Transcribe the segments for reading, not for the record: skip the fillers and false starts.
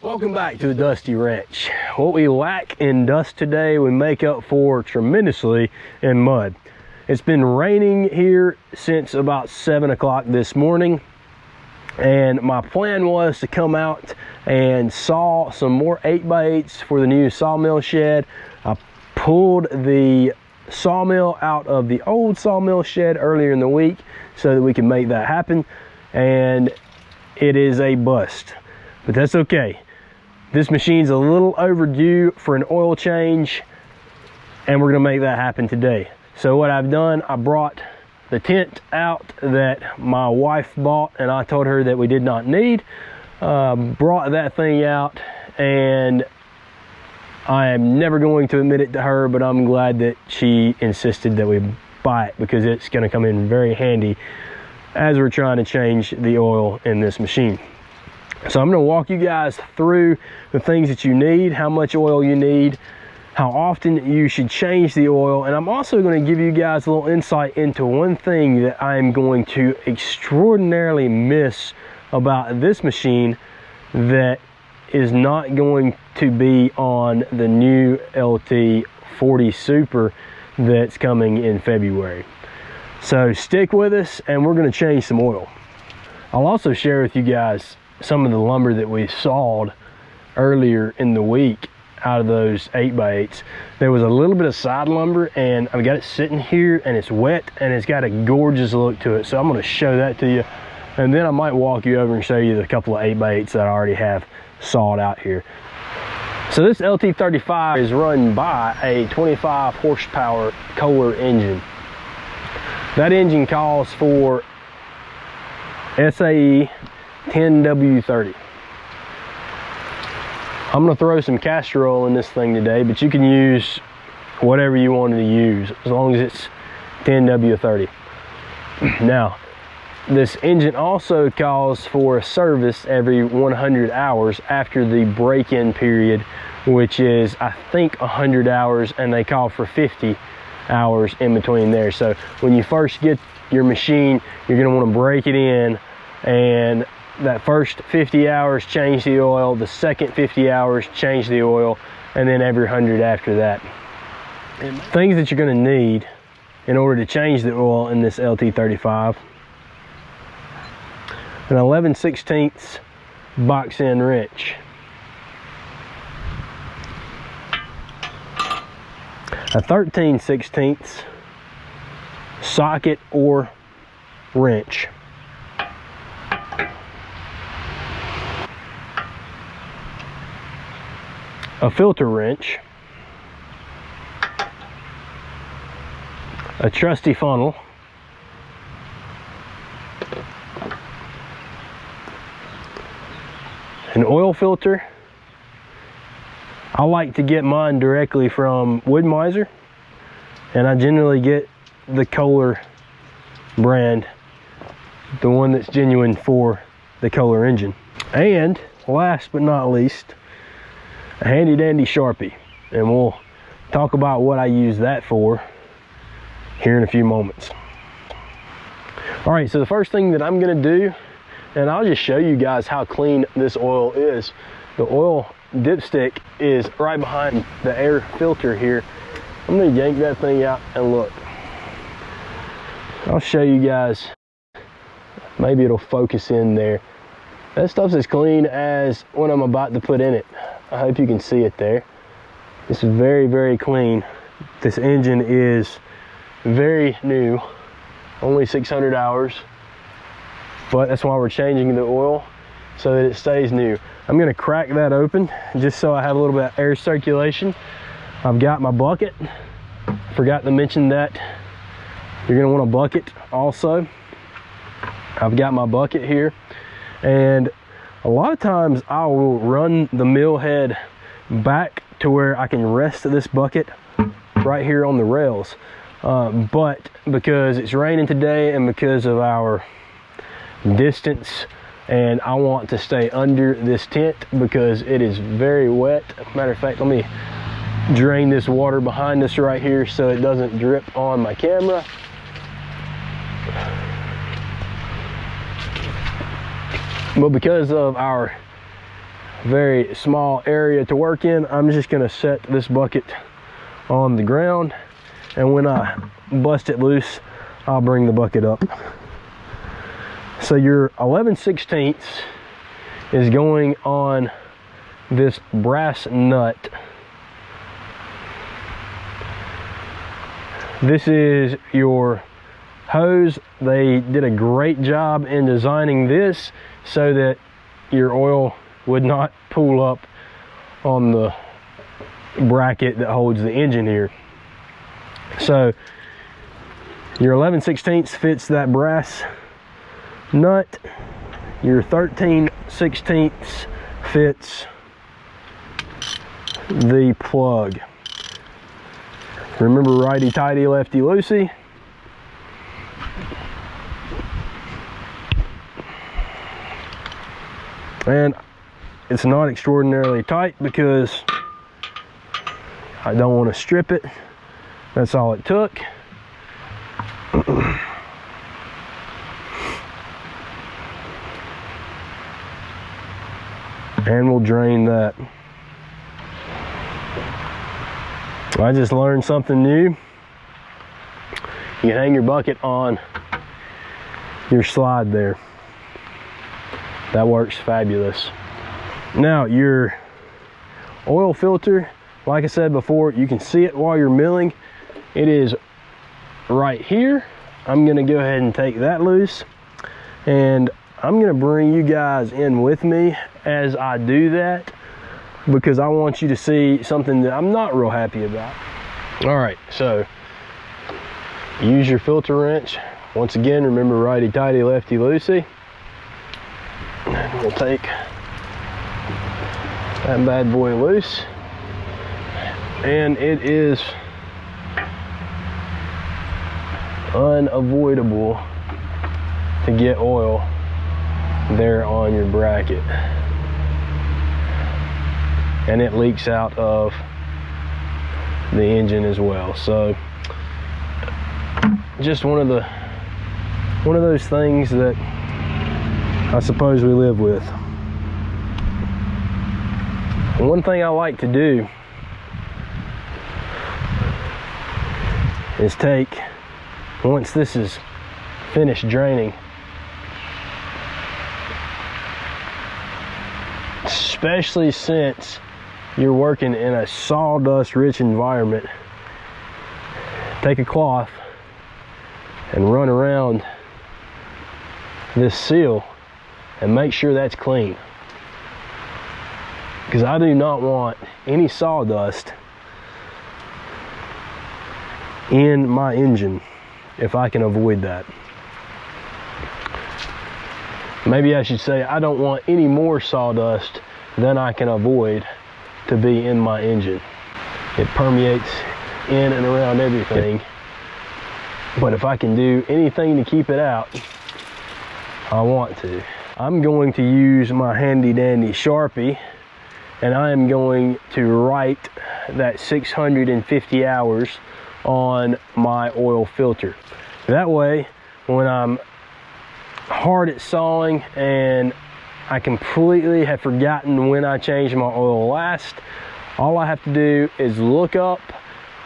Welcome back to the Dusty Ranch. What we lack in dust today, we make up for tremendously in mud. It's been raining here since about 7 o'clock this morning, and my plan was to come out and saw some more 8x8s for the new sawmill shed. I pulled the sawmill out of the old sawmill shed earlier in the week so that we can make that happen, and it is a bust, but that's okay. This machine's a little overdue for an oil change, and we're gonna make that happen today. So what I've done, I brought the tent out that my wife bought and I told her that we did not need. Brought that thing out, and I am never going to admit it to her, but I'm glad that she insisted that we buy it, because it's gonna come in very handy as we're trying to change the oil in this machine. So I'm gonna walk you guys through the things that you need, how much oil you need, how often you should change the oil, and I'm also gonna give you guys a little insight into one thing that I'm going to extraordinarily miss about this machine that is not going to be on the new LT40 Super that's coming in February. So stick with us and we're gonna change some oil. I'll also share with you guys some of the lumber that we sawed earlier in the week out of those 8x8s. There was a little bit of side lumber, and I've got it sitting here and it's wet and it's got a gorgeous look to it. So I'm gonna show that to you, and then I might walk you over and show you the couple of 8x8s that I already have sawed out here. So this LT35 is run by a 25 horsepower Kohler engine. That engine calls for SAE 10W30. I'm gonna throw some castor oil in this thing today, but you can use whatever you wanted to use as long as it's 10W30. Now, this engine also calls for a service every 100 hours after the break-in period, which is, I think, 100 hours, and they call for 50 hours in between there. So when you first get your machine, you're gonna wanna break it in, and that first 50 hours change the oil, the second 50 hours change the oil, and then every 100 after that. And things that you're going to need in order to change the oil in this LT35: an 11/16 box end wrench, a 13/16 socket or wrench, a filter wrench, a trusty funnel, an oil filter. I like to get mine directly from Wood-Mizer, and I generally get the Kohler brand, the one that's genuine for the Kohler engine. And last but not least, a handy dandy Sharpie, and we'll talk about what I use that for here in a few moments. All right, so the first thing that I'm gonna do, and I'll just show you guys how clean this oil is. The oil dipstick is right behind the air filter here. I'm gonna yank that thing out and look. I'll show you guys, maybe it'll focus in there. That stuff's as clean as what I'm about to put in it. I hope you can see it there. It's very, very clean. This engine is very new, only 600 hours, but that's why we're changing the oil, so that it stays new. I'm gonna crack that open just so I have a little bit of air circulation. I've got my bucket. Forgot to mention that you're gonna want a bucket also. I've got my bucket here, and a lot of times I will run the mill head back to where I can rest this bucket right here on the rails. But because it's raining today and because of our distance, and I want to stay under this tent because it is very wet. Matter of fact, let me drain this water behind us right here so it doesn't drip on my camera. But because of our very small area to work in, I'm just going to set this bucket on the ground, and when I bust it loose, I'll bring the bucket up. So your 11/16 is going on this brass nut. This is your hose. They did a great job in designing this so that your oil would not pool up on the bracket that holds the engine here. So your 11/16 fits that brass nut. Your 13/16 fits the plug. Remember, righty tighty, lefty loosey. And it's not extraordinarily tight because I don't want to strip it. That's all it took. And we'll drain that. I just learned something new. You can hang your bucket on your slide there. That works fabulous. Now your oil filter, like I said before, you can see it while you're milling. It is right here. I'm gonna go ahead and take that loose, and I'm gonna bring you guys in with me as I do that, because I want you to see something that I'm not real happy about. All right, so use your filter wrench. Once again, remember, righty tighty, lefty loosey. And we'll take that bad boy loose, and it is unavoidable to get oil there on your bracket, and it leaks out of the engine as well. So just one of those things that I suppose we live with. And one thing I like to do is take, once this is finished draining, especially since you're working in a sawdust rich environment, take a cloth and run around this seal and make sure that's clean, because I do not want any sawdust in my engine if I can avoid that. Maybe I should say, I don't want any more sawdust than I can avoid to be in my engine. It permeates in and around everything, but if I can do anything to keep it out, I want to. I'm going to use my handy dandy Sharpie, and I am going to write that 650 hours on my oil filter. That way, when I'm hard at sawing and I completely have forgotten when I changed my oil last, all I have to do is look up,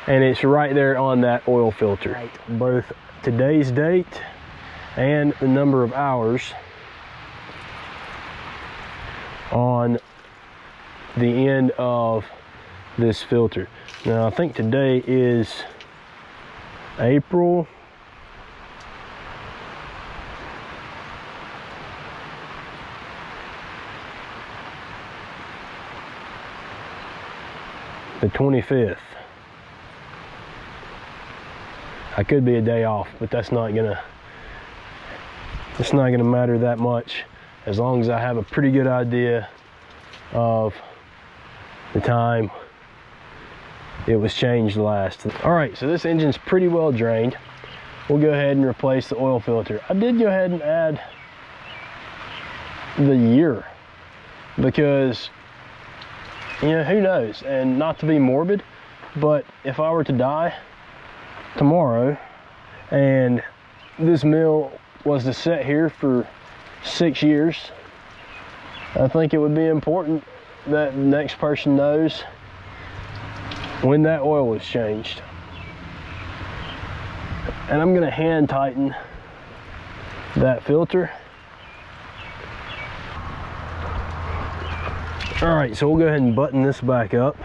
and it's right there on that oil filter. Both today's date and the number of hours on the end of this filter. Now I think today is April the 25th. I could be a day off, but it's not gonna matter that much, as long as I have a pretty good idea of the time it was changed last. All right, so this engine's pretty well drained. We'll go ahead and replace the oil filter. I did go ahead and add the year, because, you know, who knows? And not to be morbid, but if I were to die tomorrow and this mill was to sit here for 6 years, I think it would be important that next person knows when that oil was changed. And I'm gonna hand tighten that filter. All right, so we'll go ahead and button this back up.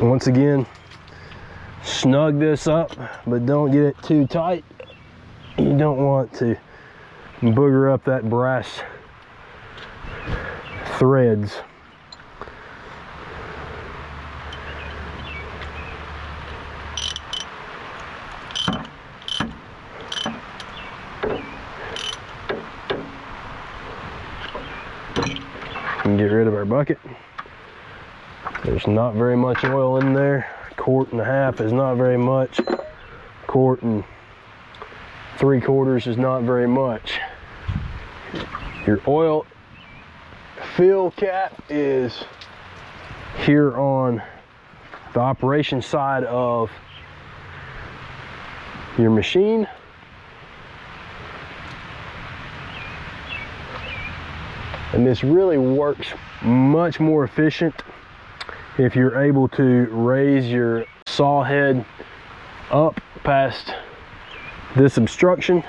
Once again, snug this up, but don't get it too tight. You don't want to booger up that brass threads. And get rid of our bucket. There's not very much oil in there. 1.5 quarts is not very much. 1 3/4 quarts is not very much. Your oil fill cap is here on the operation side of your machine. And this really works much more efficient if you're able to raise your saw head up past this obstruction.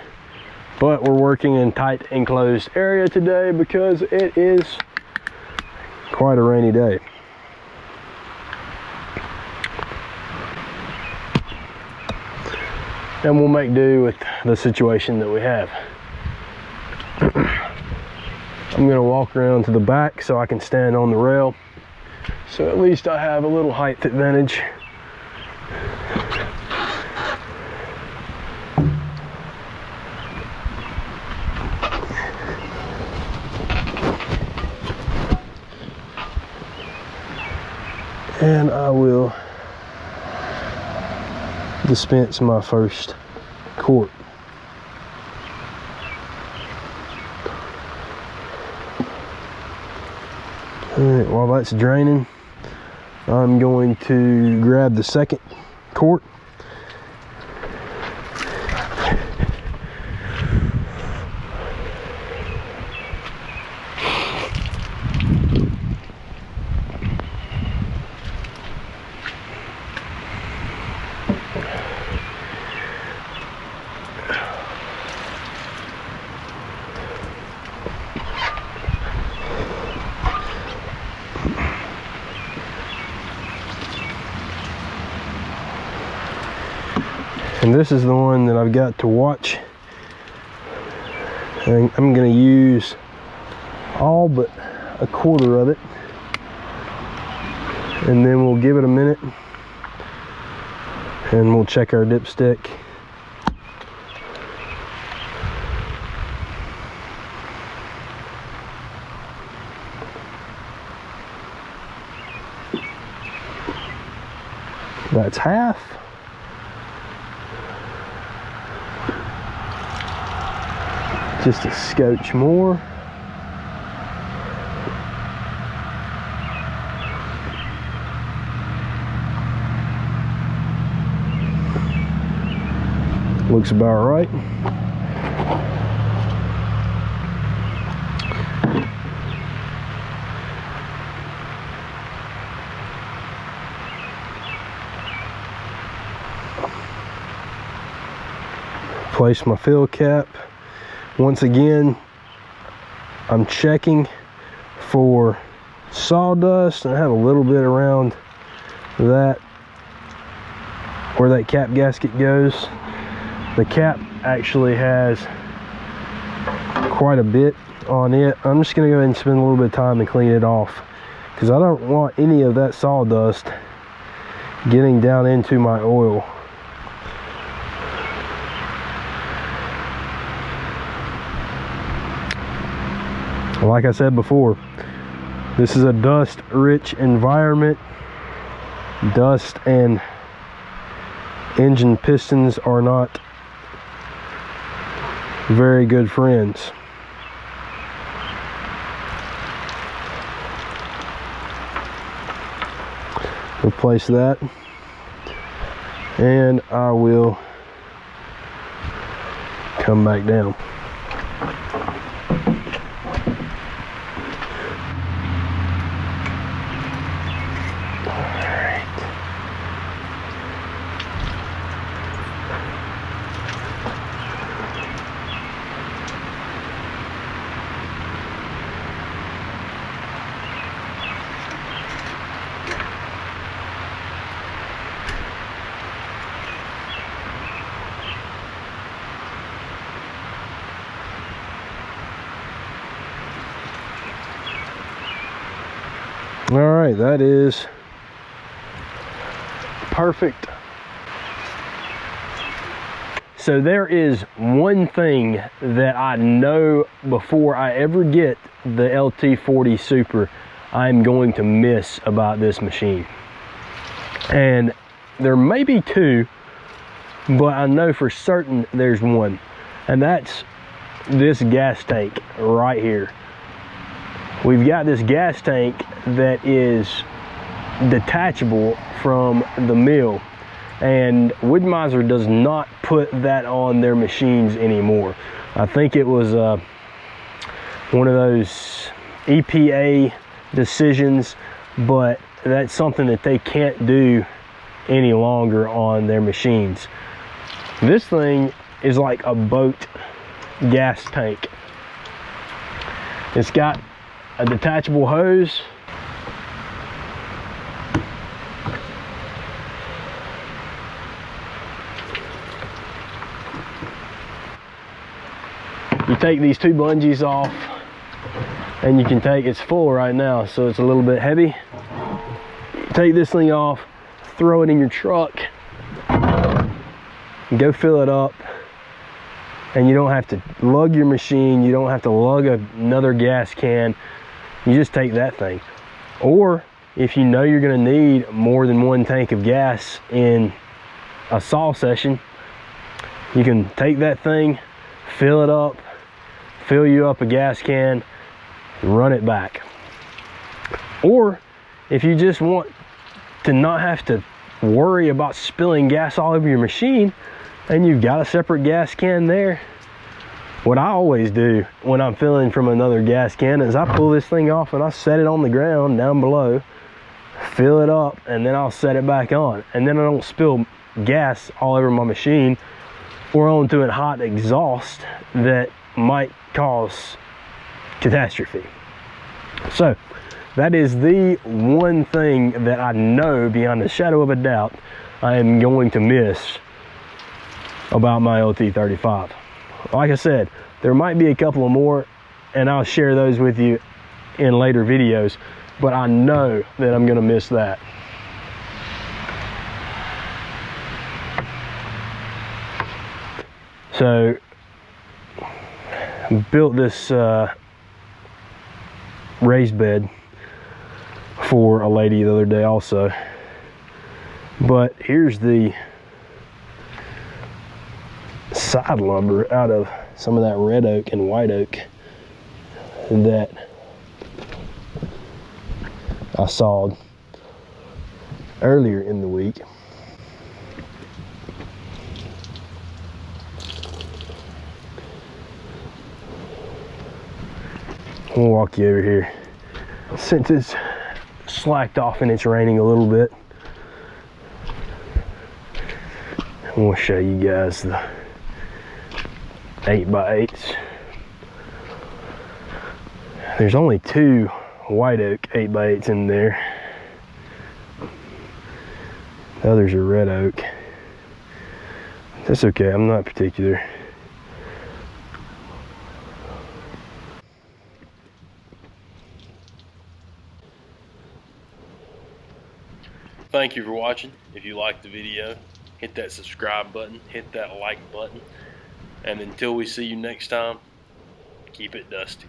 But we're working in tight enclosed area today because it is quite a rainy day. And we'll make do with the situation that we have. I'm gonna walk around to the back so I can stand on the rail. So at least I have a little height advantage. And I will dispense my first quart. All right, while that's draining, I'm going to grab the second quart. And this is the one that I've got to watch. And I'm going to use all but 1/4 of it. And then we'll give it a minute. And we'll check our dipstick. That's half. Just a scotch more. Looks about right. Place my fill cap. Once again, I'm checking for sawdust, and I have a little bit around that, where that cap gasket goes. The cap actually has quite a bit on it. I'm just gonna go ahead and spend a little bit of time and clean it off, because I don't want any of that sawdust getting down into my oil. Like I said before, this is a dust-rich environment. Dust and engine pistons are not very good friends. replace that, and I will come back down. All right, that is perfect. So there is one thing that I know before I ever get the LT40 Super I'm going to miss about this machine. And there may be two, but I know for certain there's one. And that's this gas tank right here. We've got this gas tank that is detachable from the mill, and Wood-Mizer does not put that on their machines anymore. I think it was one of those EPA decisions, but that's something that they can't do any longer on their machines. This thing is like a boat gas tank. It's got a detachable hose. You take these two bungees off, and you can take, it's full right now, so it's a little bit heavy. Take this thing off, throw it in your truck, go fill it up, and you don't have to lug your machine, you don't have to lug another gas can. You just take that thing. Or if you know you're going to need more than one tank of gas in a saw session, you can take that thing, fill it up, fill you up a gas can, run it back. Or if you just want to not have to worry about spilling gas all over your machine and you've got a separate gas can there, what I always do when I'm filling from another gas can is I pull this thing off and I set it on the ground down below, fill it up, and then I'll set it back on. And then I don't spill gas all over my machine or onto a hot exhaust that might cause catastrophe. So that is the one thing that I know beyond a shadow of a doubt I am going to miss about my LT35. Like I said, there might be a couple of more, and I'll share those with you in later videos, but I know that I'm going to miss that. So built this raised bed for a lady the other day also, but here's the side lumber out of some of that red oak and white oak that I sawed earlier in the week. I'll walk you over here. Since it's slacked off and it's raining a little bit, I'm gonna show you guys the 8x8s. There's only two white oak 8x8s in there. The others are red oak. That's okay, I'm not particular. Thank you for watching. If you liked the video, hit that subscribe button, hit that like button, and until we see you next time, keep it dusty.